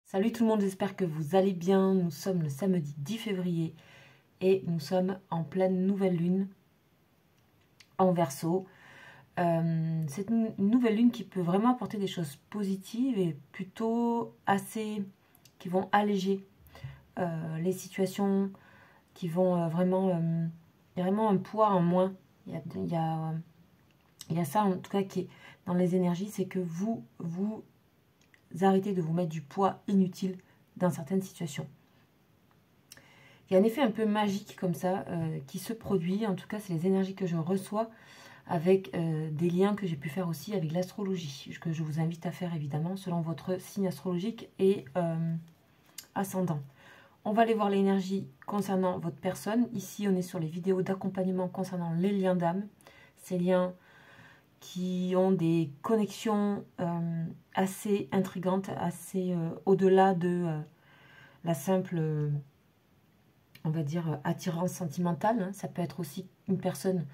Salut tout le monde, j'espère que vous allez bien. Nous sommes le samedi 10 février et nous sommes en pleine nouvelle lune en Verseau. C'est une nouvelle lune qui peut vraiment apporter des choses positives et plutôt assez qui vont alléger les situations, qui vont il y a vraiment un poids en moins. Il y a ça en tout cas qui est dans les énergies, c'est que vous arrêtez de vous mettre du poids inutile dans certaines situations. Il y a un effet un peu magique comme ça qui se produit, en tout cas c'est les énergies que je reçois avec des liens que j'ai pu faire aussi avec l'astrologie, que je vous invite à faire évidemment selon votre signe astrologique et ascendant. On va aller voir l'énergie concernant votre personne. Ici on est sur les vidéos d'accompagnement concernant les liens d'âme, ces liens qui ont des connexions assez intrigantes, assez au-delà de la simple, on va dire, attirance sentimentale. Hein. Ça peut être aussi une personne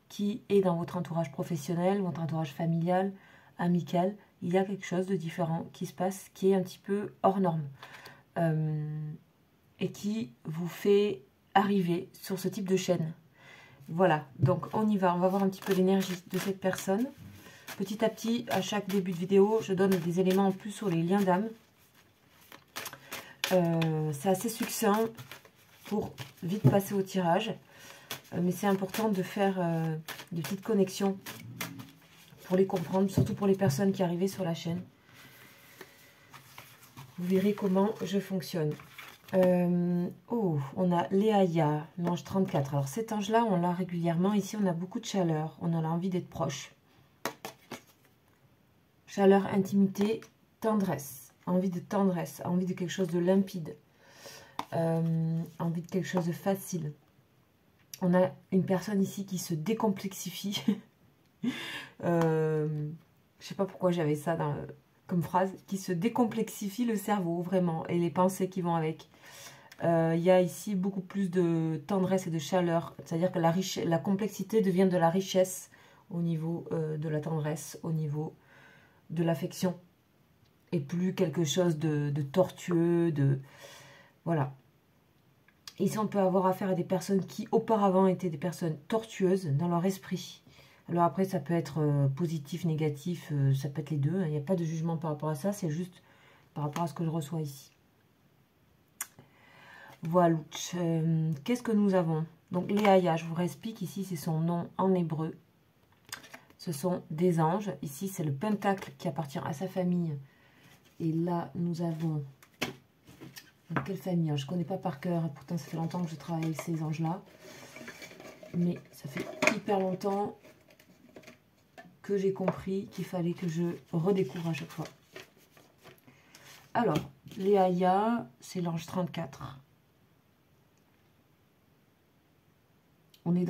qui est dans votre entourage professionnel, votre entourage familial, amical. Il y a quelque chose de différent qui se passe, qui est un petit peu hors norme et qui vous fait arriver sur ce type de chaîne. Voilà, donc on y va, on va voir un petit peu l'énergie de cette personne. Petit à petit, à chaque début de vidéo, je donne des éléments en plus sur les liens d'âme. C'est assez succinct pour vite passer au tirage. Mais c'est important de faire des petites connexions pour les comprendre, surtout pour les personnes qui arrivent sur la chaîne. Vous verrez comment je fonctionne. On a Léaïa, l'ange 34. Alors cet ange-là, on l'a régulièrement. Ici, on a beaucoup de chaleur. On a envie d'être proche. Chaleur, intimité, tendresse. Envie de tendresse. Envie de quelque chose de limpide. Envie de quelque chose de facile. On a une personne ici qui se décomplexifie. Je sais pas pourquoi j'avais ça comme phrase. Qui se décomplexifie le cerveau, vraiment. Et les pensées qui vont avec. Il y a ici beaucoup plus de tendresse et de chaleur. C'est-à-dire que la complexité devient de la richesse au niveau de la tendresse, au niveau de l'affection. Et plus quelque chose de tortueux, voilà. Ici, on peut avoir affaire à des personnes qui auparavant étaient des personnes tortueuses dans leur esprit. Alors après, ça peut être positif, négatif, ça peut être les deux. Il n'y a pas de jugement par rapport à ça, c'est juste par rapport à ce que je reçois ici. Voilà. Qu'est-ce que nous avons? Donc Léaïa, je vous réexplique, ici c'est son nom en hébreu. Ce sont des anges. Ici c'est le pentacle qui appartient à sa famille. Et là nous avons... Donc, quelle famille? Je ne connais pas par cœur, pourtant ça fait longtemps que je travaille avec ces anges-là. Mais ça fait hyper longtemps que j'ai compris qu'il fallait que je redécouvre à chaque fois. Alors, Léaïa, c'est l'ange 34. On est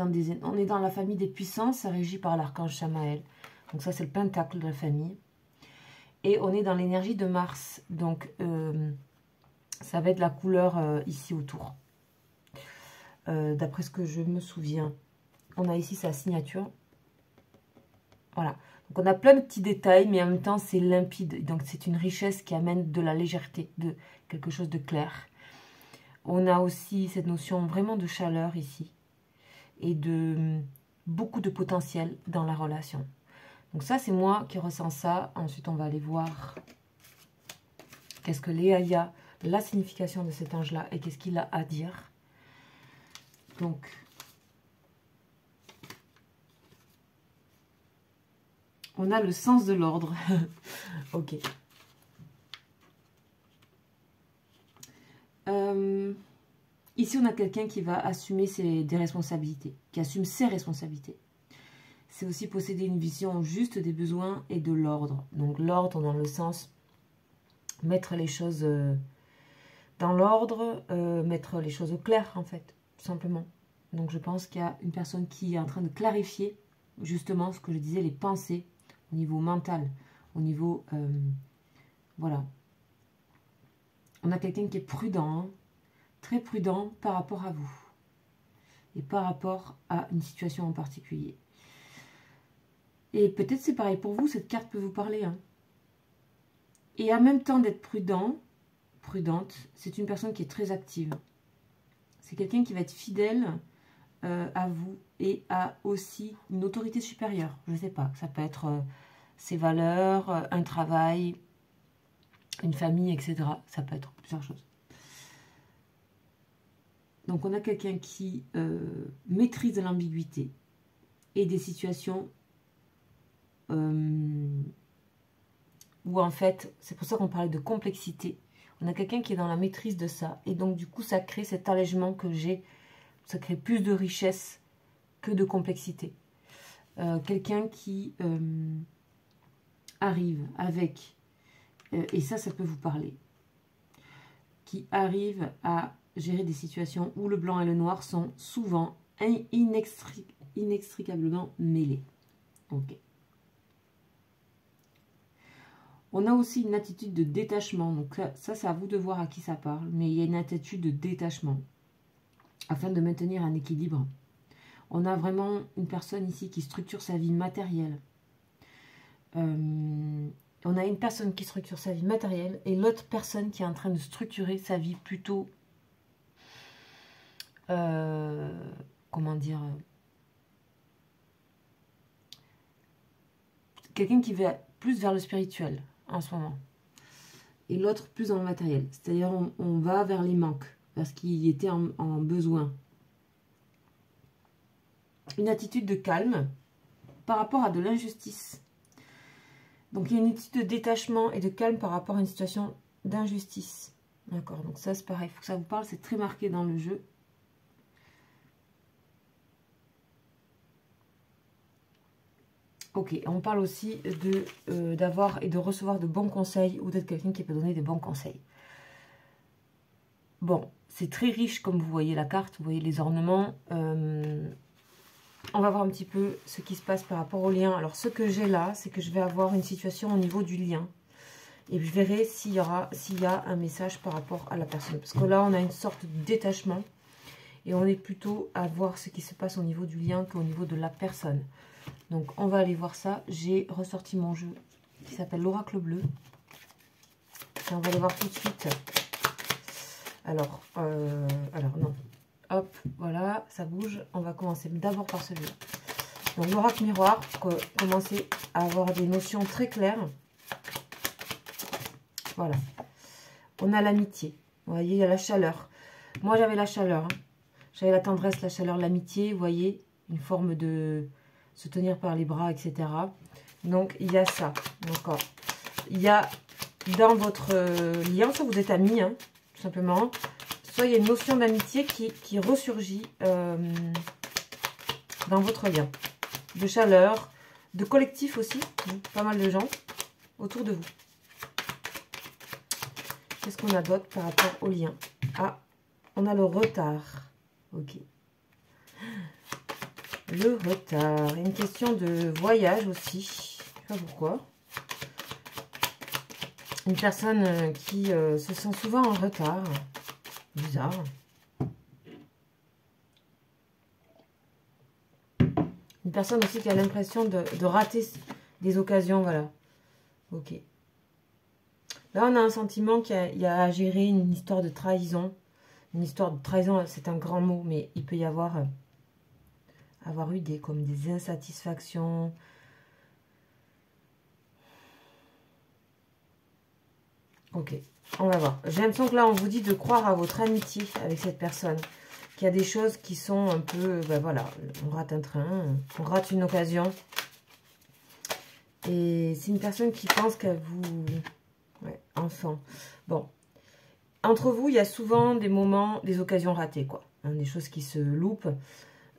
dans la famille des puissances, régie par l'archange Samaël. Donc ça, c'est le pentacle de la famille. Et on est dans l'énergie de Mars. Donc, ça va être la couleur ici autour. D'après ce que je me souviens. On a ici sa signature. Voilà. Donc, on a plein de petits détails, mais en même temps, c'est limpide. Donc, c'est une richesse qui amène de la légèreté, de quelque chose de clair. On a aussi cette notion vraiment de chaleur ici. Et de beaucoup de potentiel dans la relation. Donc ça, c'est moi qui ressens ça. Ensuite, on va aller voir qu'est-ce que Léaïa, la signification de cet ange-là et qu'est-ce qu'il a à dire. Donc, on a le sens de l'ordre. Ok. Ici, on a quelqu'un qui va assumer des responsabilités, qui assume ses responsabilités. C'est aussi posséder une vision juste des besoins et de l'ordre. Donc l'ordre dans le sens mettre les choses dans l'ordre, mettre les choses au clair en fait, tout simplement. Donc je pense qu'il y a une personne qui est en train de clarifier justement ce que je disais, les pensées au niveau mental, au niveau... voilà. On a quelqu'un qui est prudent, hein, très prudent par rapport à vous. Et par rapport à une situation en particulier. Et peut-être c'est pareil pour vous, cette carte peut vous parler. Hein. Et en même temps d'être prudent, prudente. C'est une personne qui est très active. C'est quelqu'un qui va être fidèle à vous et à aussi une autorité supérieure. Je ne sais pas, ça peut être ses valeurs, un travail, une famille, etc. Ça peut être plusieurs choses. Donc on a quelqu'un qui maîtrise l'ambiguïté et des situations où en fait, c'est pour ça qu'on parlait de complexité. On a quelqu'un qui est dans la maîtrise de ça. Et donc du coup, ça crée cet allègement que j'ai. Ça crée plus de richesse que de complexité. Quelqu'un qui arrive avec, et ça peut vous parler, qui arrive à gérer des situations où le blanc et le noir sont souvent inextricablement mêlés. Ok. On a aussi une attitude de détachement. Donc ça c'est à vous de voir à qui ça parle. Mais il y a une attitude de détachement afin de maintenir un équilibre. On a vraiment une personne ici qui structure sa vie matérielle. On a une personne qui structure sa vie matérielle et l'autre personne qui est en train de structurer sa vie plutôt... comment dire, quelqu'un qui va plus vers le spirituel en ce moment et l'autre plus dans le matériel, c'est-à-dire on va vers les manques parce qu'il était en besoin. Une attitude de calme par rapport à de l'injustice. Donc il y a une attitude de détachement et de calme par rapport à une situation d'injustice. D'accord, donc ça c'est pareil, il faut que ça vous parle, c'est très marqué dans le jeu. Ok, on parle aussi d'avoir et de recevoir de bons conseils ou d'être quelqu'un qui peut donner des bons conseils. Bon, c'est très riche comme vous voyez la carte, vous voyez les ornements. On va voir un petit peu ce qui se passe par rapport au lien. Alors ce que j'ai là, c'est que je vais avoir une situation au niveau du lien. Et je verrai s'il y a un message par rapport à la personne. Parce que là, on a une sorte de détachement. Et on est plutôt à voir ce qui se passe au niveau du lien qu'au niveau de la personne. Donc, on va aller voir ça. J'ai ressorti mon jeu qui s'appelle l'Oracle Bleu. Et on va aller voir tout de suite. Alors non. Hop, voilà, ça bouge. On va commencer d'abord par celui-là. Donc, l'Oracle Miroir, pour commencer à avoir des notions très claires. Voilà. On a l'amitié. Vous voyez, il y a la chaleur. Moi, j'avais la chaleur. Hein. J'avais la tendresse, la chaleur, l'amitié. Vous voyez, une forme de... se tenir par les bras, etc. Donc, il y a ça. D'accord. Il y a dans votre lien, soit vous êtes amis, hein, tout simplement, soit il y a une notion d'amitié qui ressurgit dans votre lien. De chaleur, de collectif aussi, pas mal de gens autour de vous. Qu'est-ce qu'on a d'autre par rapport au lien? Ah, on a le retard. Ok. Le retard. Une question de voyage aussi. Je ne sais pas pourquoi. Une personne qui se sent souvent en retard. Bizarre. Une personne aussi qui a l'impression de rater des occasions. Voilà. Ok. Là, on a un sentiment qu'il y a à gérer une histoire de trahison. Une histoire de trahison, c'est un grand mot, mais il peut y avoir eu comme des insatisfactions. Ok, on va voir. J'ai l'impression que là, on vous dit de croire à votre amitié avec cette personne. Qu'il y a des choses qui sont un peu... Ben voilà, on rate un train, on rate une occasion. Et c'est une personne qui pense qu'elle vous... Ouais, enfant. Bon. Entre vous, il y a souvent des moments, des occasions ratées, quoi. Hein, des choses qui se loupent.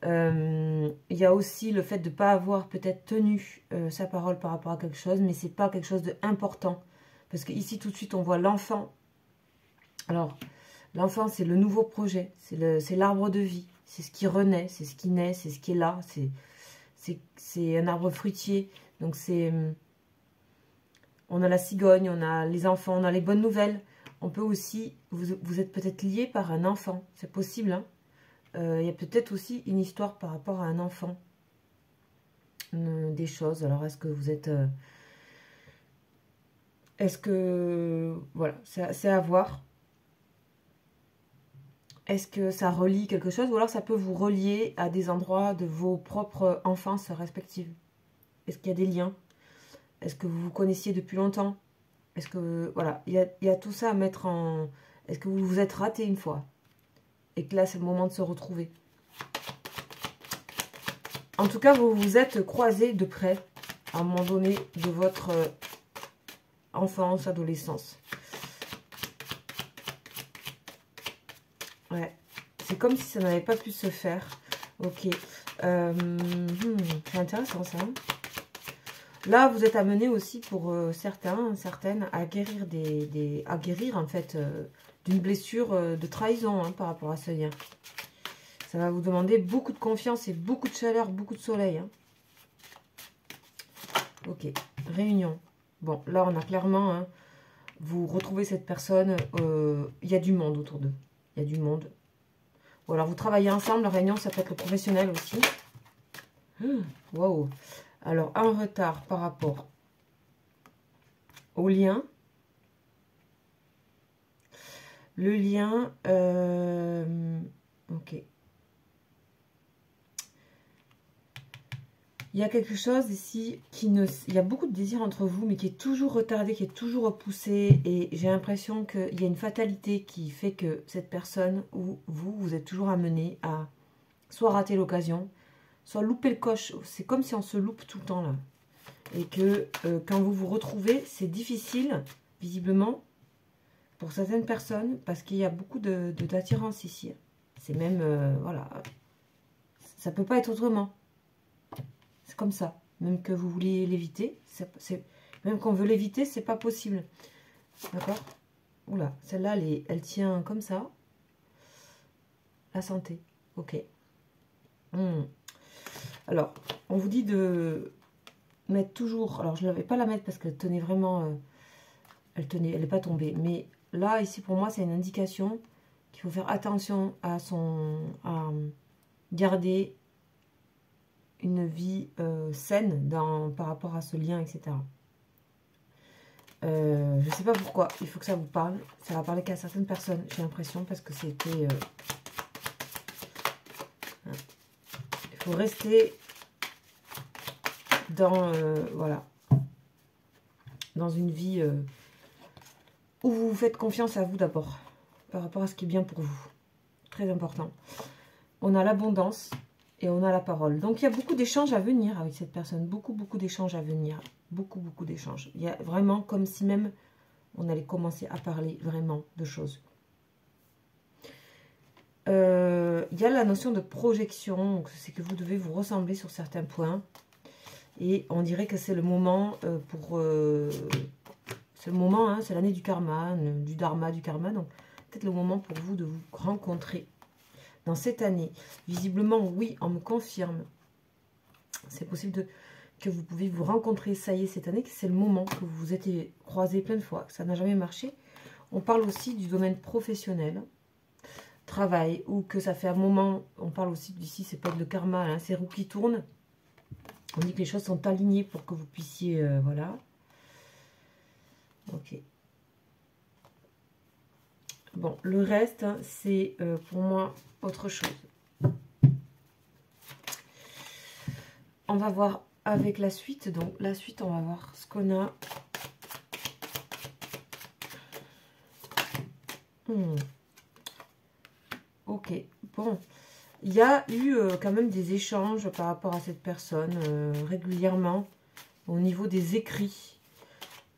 Il y a aussi le fait de ne pas avoir peut-être tenu sa parole par rapport à quelque chose, mais c'est pas quelque chose d'important. Parce que ici, tout de suite, on voit l'enfant. Alors, l'enfant, c'est le nouveau projet. C'est l'arbre de vie. C'est ce qui renaît, c'est ce qui naît, c'est ce qui est là. C'est un arbre fruitier. Donc, c'est... On a la cigogne, on a les enfants, on a les bonnes nouvelles. On peut aussi... Vous êtes peut-être lié par un enfant. C'est possible, hein. Il y a peut-être aussi une histoire par rapport à un enfant. Des choses. Alors, est-ce que vous êtes... Est-ce que... Voilà, c'est à voir. Est-ce que ça relie quelque chose ou alors ça peut vous relier à des endroits de vos propres enfances respectives? Est-ce qu'il y a des liens? Est-ce que vous vous connaissiez depuis longtemps? Est-ce que, voilà, il y a tout ça à mettre en... Est-ce que vous vous êtes raté une fois? Et que là, c'est le moment de se retrouver. En tout cas, vous vous êtes croisés de près à un moment donné de votre enfance, adolescence. Ouais. C'est comme si ça n'avait pas pu se faire. Ok. C'est intéressant ça. Là, vous êtes amené aussi pour certains, certaines, à guérir à guérir en fait d'une blessure de trahison hein, par rapport à ce lien. Ça va vous demander beaucoup de confiance et beaucoup de chaleur, beaucoup de soleil. Hein. Ok. Réunion. Bon, là, on a clairement, hein, vous retrouvez cette personne, il y a du monde autour d'eux. Il y a du monde. Ou alors vous travaillez ensemble, la réunion, ça peut être le professionnel aussi. Waouh. Alors, un retard par rapport au lien. Le lien, ok. Il y a quelque chose ici qui ne... Il y a beaucoup de désir entre vous, mais qui est toujours retardé, qui est toujours repoussé. Et j'ai l'impression qu'il y a une fatalité qui fait que cette personne ou vous êtes toujours amené à soit rater l'occasion, soit louper le coche. C'est comme si on se loupe tout le temps là. Et que quand vous vous retrouvez, c'est difficile, visiblement, pour certaines personnes, parce qu'il y a beaucoup d'attirance ici. C'est même, voilà, ça peut pas être autrement. C'est comme ça. Même que vous vouliez l'éviter, même qu'on veut l'éviter, c'est pas possible. D'accord? Oula, celle-là, elle tient comme ça. La santé. Ok. Alors, on vous dit de mettre toujours... Alors, je ne l'avais pas la mettre parce qu'elle tenait vraiment... elle n'est pas tombée. Mais là, ici, pour moi, c'est une indication qu'il faut faire attention à garder une vie saine par rapport à ce lien, etc. Je ne sais pas pourquoi, il faut que ça vous parle. Ça va parler qu'à certaines personnes, j'ai l'impression, parce que c'était... il faut rester dans, voilà, dans une vie où vous vous faites confiance à vous d'abord, par rapport à ce qui est bien pour vous. Très important. On a l'abondance. Et on a la parole. Donc, il y a beaucoup d'échanges à venir avec cette personne. Beaucoup d'échanges à venir. Beaucoup d'échanges. Il y a vraiment comme si même on allait commencer à parler vraiment de choses. Il y a la notion de projection. C'est que vous devez vous ressembler sur certains points. Et on dirait que c'est le moment c'est le moment, hein, c'est l'année du karma, du dharma, du karma. Donc, peut-être le moment pour vous de vous rencontrer. Dans cette année, visiblement, oui, on me confirme. C'est possible que vous pouvez vous rencontrer, ça y est, cette année, que c'est le moment que vous vous êtes croisés plein de fois, que ça n'a jamais marché. On parle aussi du domaine professionnel, travail, ou que ça fait un moment, on parle aussi d'ici, c'est pas de le karma, hein, c'est roue qui tourne. On dit que les choses sont alignées pour que vous puissiez, voilà. Ok. Bon, le reste, hein, c'est pour moi autre chose. On va voir avec la suite. Donc, la suite, on va voir ce qu'on a. Ok, bon. Il y a eu quand même des échanges par rapport à cette personne régulièrement au niveau des écrits.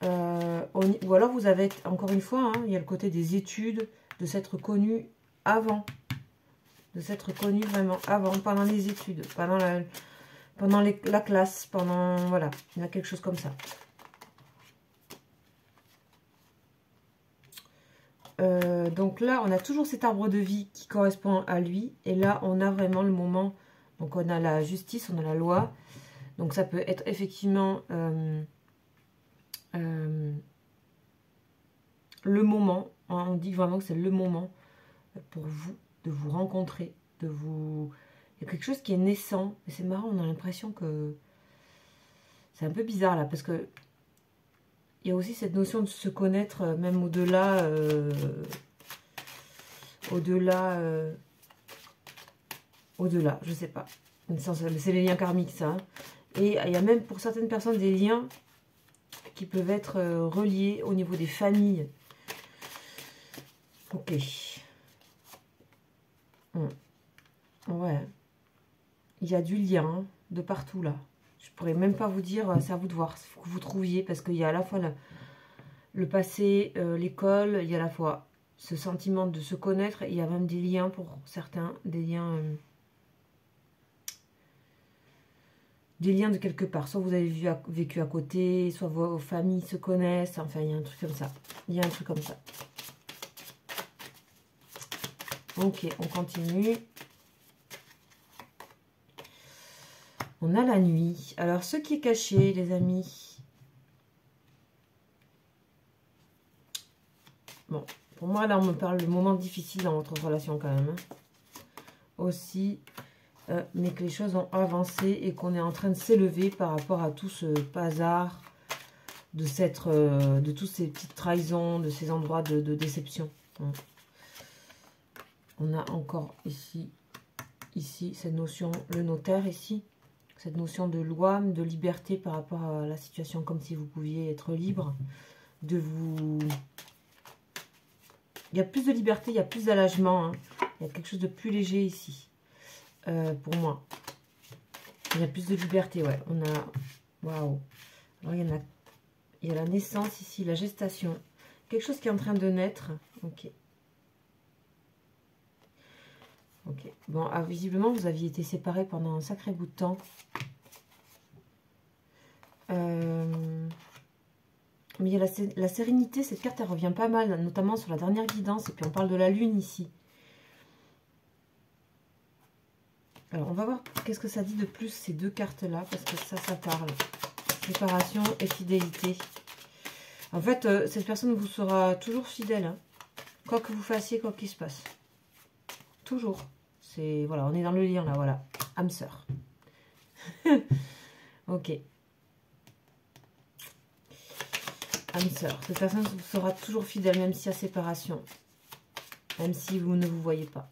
Ou alors vous avez, encore une fois, hein, il y a le côté des études, de s'être connu avant. De s'être connu vraiment avant, pendant les études, pendant la classe, voilà, il y a quelque chose comme ça. Donc là, on a toujours cet arbre de vie qui correspond à lui. Et là, on a vraiment le moment. Donc on a la justice, on a la loi. Donc ça peut être effectivement le moment. On dit vraiment que c'est le moment pour vous de vous rencontrer, de vous... Il y a quelque chose qui est naissant. Mais c'est marrant, on a l'impression que... C'est un peu bizarre là, parce que il y a aussi cette notion de se connaître, même au-delà au-delà, au-delà, je sais pas. C'est les liens karmiques, ça. Hein. Et il y a même pour certaines personnes des liens qui peuvent être reliés au niveau des familles. Ok. Ouais. Il y a du lien hein, de partout, là. Je pourrais même pas vous dire, c'est à vous de voir. Il faut que vous trouviez, parce qu'il y a à la fois le passé, l'école, il y a à la fois ce sentiment de se connaître, et il y a même des liens pour certains, des liens de quelque part. Soit vous avez vécu à côté, soit vos familles se connaissent, enfin il y a un truc comme ça. Il y a un truc comme ça. Ok, on continue. On a la nuit. Alors, ce qui est caché, les amis. Bon, pour moi, là, on me parle de moments difficiles dans votre relation quand même. Hein. Aussi, mais que les choses ont avancé et qu'on est en train de s'élever par rapport à tout ce bazar, de toutes ces petites trahisons, de ces endroits de déception. Hein. On a encore ici, cette notion, le notaire ici. Cette notion de loi, de liberté par rapport à la situation, comme si vous pouviez être libre, de vous... Il y a plus de liberté, il y a plus d'allègement, hein. Il y a quelque chose de plus léger ici, pour moi. Il y a plus de liberté, ouais. On a... Waouh. Alors, il y a la naissance ici, la gestation. Quelque chose qui est en train de naître. Ok. Ok. Bon, ah, visiblement, vous aviez été séparés pendant un sacré bout de temps. Mais il y a la sérénité, cette carte, elle revient pas mal, notamment sur la dernière guidance. Et puis, on parle de la lune ici. Alors, on va voir qu'est-ce que ça dit de plus, ces deux cartes-là, parce que ça parle. Séparation et fidélité. En fait, cette personne vous sera toujours fidèle. Hein. Quoi que vous fassiez, quoi qu'il se passe. Toujours. Voilà, on est dans le lien là, voilà. Âme sœur. Ok. Âme sœur. Cette personne vous sera toujours fidèle, même s'il y a séparation. Même si vous ne vous voyez pas.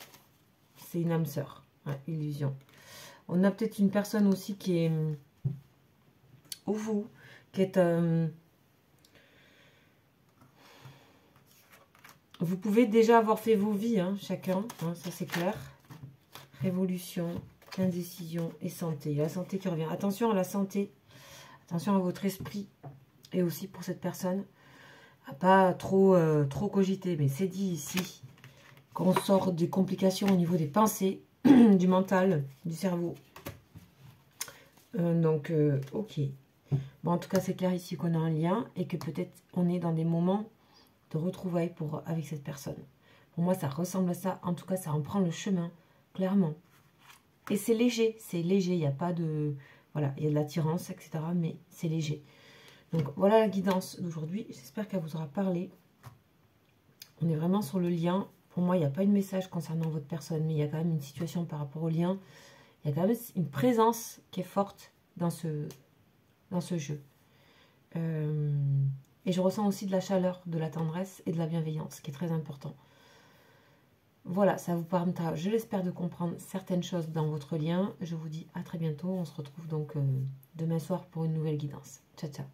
C'est une âme sœur. Ouais, illusion. On a peut-être une personne aussi qui est... Ou vous, qui est... vous pouvez déjà avoir fait vos vies, hein, chacun. Hein, ça, c'est clair. Révolution, indécision et santé. La santé qui revient. Attention à la santé. Attention à votre esprit. Et aussi pour cette personne. À pas trop cogiter. Mais c'est dit ici qu'on sort des complications au niveau des pensées, du mental, du cerveau. Ok. Bon, en tout cas, c'est clair ici qu'on a un lien. Et que peut-être on est dans des moments de retrouvailles avec cette personne. Pour moi, ça ressemble à ça. En tout cas, ça en prend le chemin. Clairement. Et c'est léger, il n'y a pas de... Voilà, il y a de l'attirance, etc. Mais c'est léger. Donc, voilà la guidance d'aujourd'hui. J'espère qu'elle vous aura parlé. On est vraiment sur le lien. Pour moi, il n'y a pas de message concernant votre personne, mais il y a quand même une situation par rapport au lien. Il y a quand même une présence qui est forte dans ce jeu. Et je ressens aussi de la chaleur, de la tendresse et de la bienveillance, qui est très important. Voilà, ça vous permettra, je l'espère, de comprendre certaines choses dans votre lien. Je vous dis à très bientôt. On se retrouve donc demain soir pour une nouvelle guidance. Ciao, ciao.